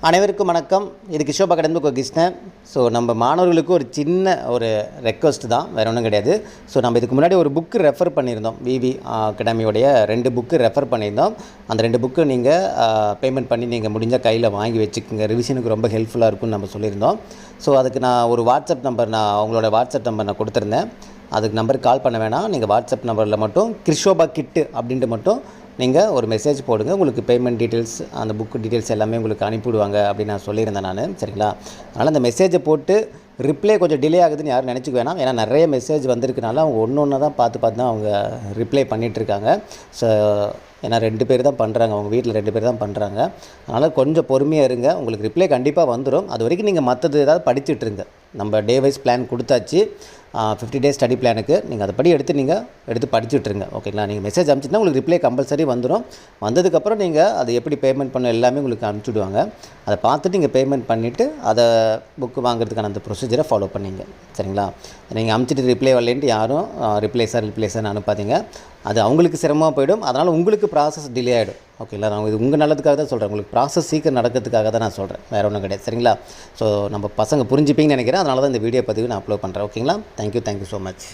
அனைவருக்கும் வணக்கம். இது கிஷோபா அகாடமி கிருஷ்ணன். ஸோ நம்ம மாணவர்களுக்கு ஒரு சின்ன ரெக்வஸ்ட் தான், வேறு ஒன்றும் கிடையாது. ஸோ நம்ம இதுக்கு முன்னாடி ஒரு புக்கு ரெஃபர் பண்ணியிருந்தோம். விவி அகாடமியோடைய 2 புக்கு ரெஃபர் பண்ணியிருந்தோம். அந்த 2 புக்கு நீங்கள் பேமெண்ட் பண்ணி நீங்கள் முடிஞ்சால் கையில் வாங்கி வச்சுக்கோங்க. ரிவிஷனுக்கு ரொம்ப ஹெல்ப்ஃபுல்லாக இருக்கும்னு நம்ம சொல்லியிருந்தோம். ஸோ அதுக்கு நான் ஒரு வாட்ஸ்அப் நம்பர் அவங்களோட வாட்ஸ்அப் நம்பர் நான் கொடுத்துருந்தேன். அதுக்கு நம்பருக்கு கால் பண்ண வேணாம். நீங்கள் வாட்ஸ்அப் நம்பரில் மட்டும் கிருஷோபா கிட்டு அப்படின்ட்டு மட்டும் நீங்கள் ஒரு மெசேஜ் போடுங்க. உங்களுக்கு பேமெண்ட் டீட்டெயில்ஸ், அந்த புக்கு டீட்டெயில்ஸ் எல்லாமே உங்களுக்கு அனுப்பிவிடுவாங்க அப்படின்னு நான் சொல்லியிருந்தேன் நான். சரிங்களா? அதனால் அந்த மெசேஜை போட்டு ரிப்ளை கொஞ்சம் டிலே ஆகுதுன்னு யாரும் நினச்சிக்க வேணாம். ஏன்னா நிறைய மெசேஜ் வந்திருக்கனால அவங்க ஒன்று தான் பார்த்து தான் அவங்க ரிப்ளை பண்ணிகிட்ருக்காங்க. ஸோ ஏன்னா 2 பேர் தான் பண்ணுறாங்க, அவங்க வீட்டில் 2 பேர் தான் பண்ணுறாங்க. அதனால் கொஞ்சம் பொறுமையாக இருங்க. உங்களுக்கு ரிப்ளை கண்டிப்பாக வந்துடும். அது வரைக்கும் நீங்கள் மற்றது ஏதாவது படிச்சுட்ருங்க. நம்ம டே வைஸ் பிளான் கொடுத்தாச்சு, 50 டேஸ் ஸ்டடி பிளானுக்கு. நீங்கள் அதை எடுத்து படிச்சுட்ருங்க. ஓகேங்களா? நீங்கள் மெசேஜ் அனுப்பிச்சிங்கன்னா உங்களுக்கு ரிப்ளை கம்பல்சரி வந்துடும். வந்ததுக்கப்புறம் நீங்கள் அதை எப்படி பேமெண்ட் பண்ண எல்லாமே உங்களுக்கு அனுப்பிச்சுடுவாங்க. அதை பார்த்துட்டு நீங்கள் பேமெண்ட் பண்ணிவிட்டு அதை புக்கு வாங்குறதுக்கான அந்த ப்ரொசீஜரை ஃபாலோ பண்ணிங்க. சரிங்களா? நீங்கள் அனுப்பிச்சிட்டு ரிப்ளை வரலேன்ட்டு யாரும் ரிப்ளை சார் அனுப்பாதீங்க. அது அவங்களுக்கு சிரமமாக போயிடும். அதனால் உங்களுக்கு ப்ராசஸ் டிலே ஆகிடும். ஓகேங்களா? நான் இது உங்கள் நல்லதுக்காக தான் சொல்கிறேன். உங்களுக்கு ப்ராசஸ் சீக்கிரம் நடக்கிறதுக்காக தான் நான் சொல்கிறேன், வேறு ஒன்றும் கிடையாது. சரிங்களா? ஸோ நம்ம பசங்க புரிஞ்சுப்பீங்கன்னு நினைக்கிறேன். அதனால தான் இந்த வீடியோ பதிவு நான் அப்லோட் பண்ணுறேன். ஓகேங்களா? Thank you so much.